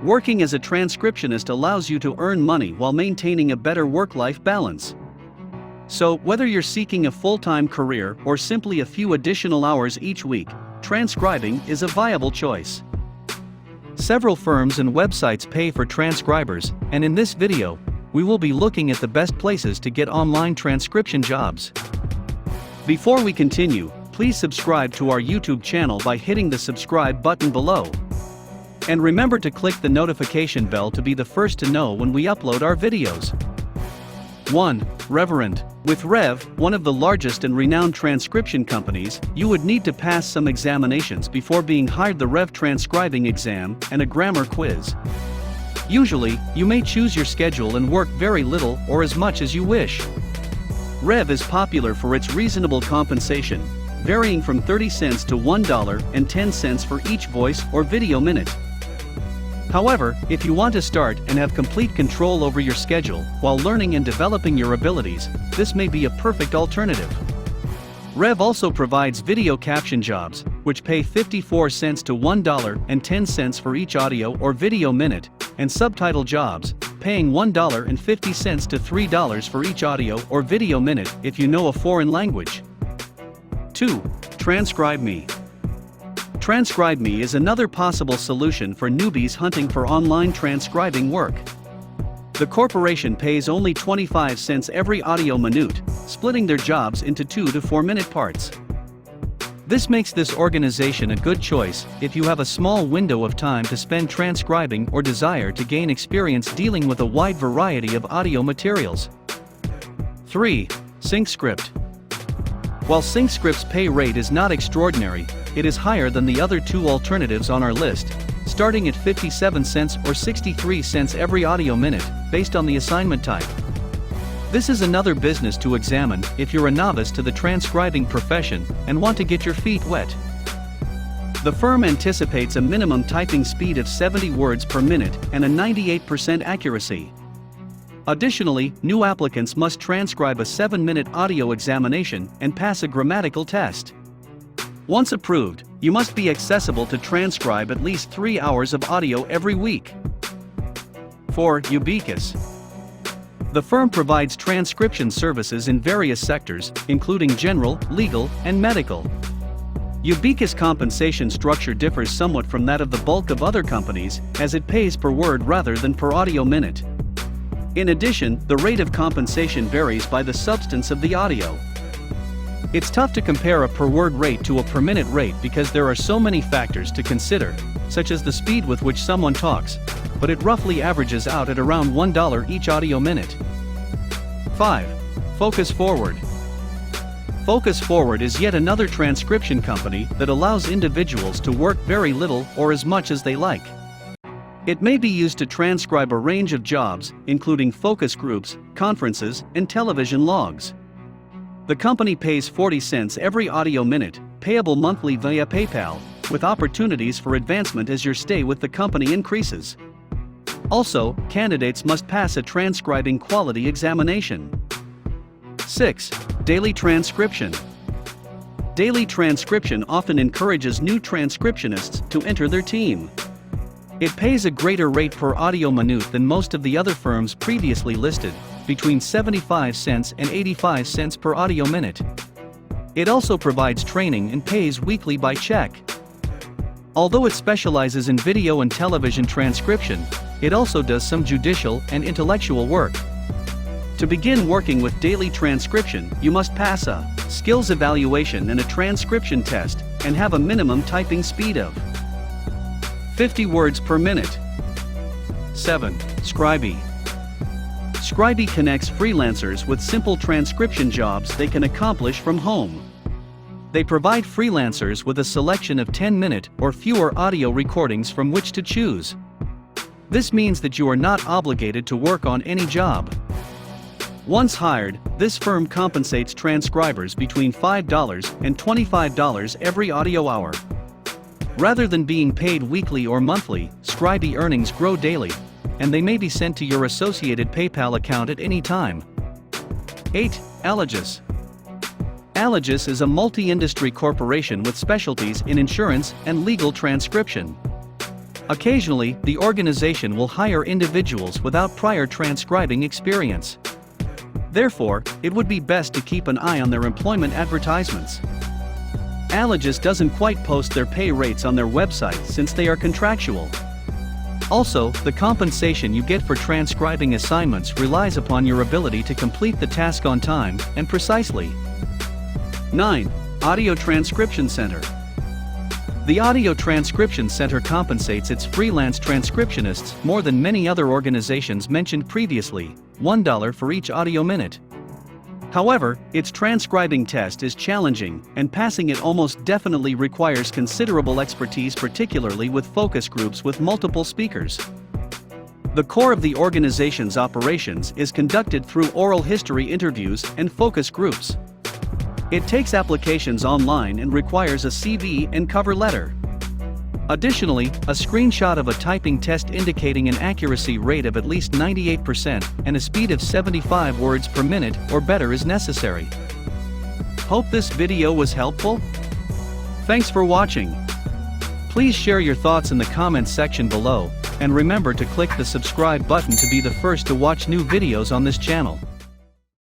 Working as a transcriptionist allows you to earn money while maintaining a better work-life balance. So, whether you're seeking a full-time career or simply a few additional hours each week, transcribing is a viable choice. Several firms and websites pay for transcribers, and in this video, we will be looking at the best places to get online transcription jobs. Before we continue, please subscribe to our YouTube channel by hitting the subscribe button below. And remember to click the notification bell to be the first to know when we upload our videos. 1. Reverend. With Rev, one of the largest and renowned transcription companies, you would need to pass some examinations before being hired: the Rev transcribing exam and a grammar quiz. Usually, you may choose your schedule and work very little or as much as you wish. Rev is popular for its reasonable compensation, varying from 30 cents to $1.10 for each voice or video minute. However, if you want to start and have complete control over your schedule while learning and developing your abilities, this may be a perfect alternative. Rev also provides video caption jobs, which pay 54 cents to $1.10 for each audio or video minute, and subtitle jobs, paying $1.50 to $3 for each audio or video minute if you know a foreign language. 2. TranscribeMe. TranscribeMe is another possible solution for newbies hunting for online transcribing work. The corporation pays only 25 cents every audio minute, splitting their jobs into 2 to 4 minute parts. This makes this organization a good choice if you have a small window of time to spend transcribing or desire to gain experience dealing with a wide variety of audio materials. 3. SyncScript. While SyncScript's pay rate is not extraordinary, it is higher than the other two alternatives on our list, starting at 57 cents or 63 cents every audio minute, based on the assignment type. This is another business to examine if you're a novice to the transcribing profession and want to get your feet wet. The firm anticipates a minimum typing speed of 70 words per minute and a 98% accuracy. Additionally, new applicants must transcribe a 7-minute audio examination and pass a grammatical test. Once approved, you must be accessible to transcribe at least 3 hours of audio every week. 4. Ubicus. The firm provides transcription services in various sectors, including general, legal, and medical. Ubicus' compensation structure differs somewhat from that of the bulk of other companies, as it pays per word rather than per audio minute. In addition, the rate of compensation varies by the substance of the audio. It's tough to compare a per-word rate to a per-minute rate because there are so many factors to consider, such as the speed with which someone talks, but it roughly averages out at around $1 each audio minute. 5. Focus Forward. Focus Forward is yet another transcription company that allows individuals to work very little or as much as they like. It may be used to transcribe a range of jobs, including focus groups, conferences, and television logs. The company pays 40 cents every audio minute, payable monthly via PayPal, with opportunities for advancement as your stay with the company increases. Also, candidates must pass a transcribing quality examination. 6. Daily Transcription. Daily Transcription often encourages new transcriptionists to enter their team. It pays a greater rate per audio minute than most of the other firms previously listed, between 75 cents and 85 cents per audio minute. It also provides training and pays weekly by check. Although it specializes in video and television transcription, it also does some judicial and intellectual work. To begin working with daily transcription, you must pass a skills evaluation and a transcription test, and have a minimum typing speed of 50 words per minute. 7. TranscribeMe. TranscribeMe connects freelancers with simple transcription jobs they can accomplish from home. They provide freelancers with a selection of 10-minute or fewer audio recordings from which to choose. This means that you are not obligated to work on any job. Once hired, this firm compensates transcribers between $5 and $25 every audio hour. Rather than being paid weekly or monthly, TranscribeMe earnings grow daily, and they may be sent to your associated PayPal account at any time. 8. Allegis. Allegis is a multi-industry corporation with specialties in insurance and legal transcription. Occasionally, the organization will hire individuals without prior transcribing experience. Therefore, it would be best to keep an eye on their employment advertisements. Allegis doesn't quite post their pay rates on their website since they are contractual. Also, the compensation you get for transcribing assignments relies upon your ability to complete the task on time and precisely. 9. Audio Transcription Center. The Audio Transcription Center compensates its freelance transcriptionists more than many other organizations mentioned previously, $1 for each audio minute. However, its transcribing test is challenging, and passing it almost definitely requires considerable expertise, particularly with focus groups with multiple speakers. The core of the organization's operations is conducted through oral history interviews and focus groups. It takes applications online and requires a CV and cover letter. Additionally, a screenshot of a typing test indicating an accuracy rate of at least 98% and a speed of 75 words per minute or better is necessary. Hope this video was helpful. Thanks for watching. Please share your thoughts in the comments section below, and remember to click the subscribe button to be the first to watch new videos on this channel.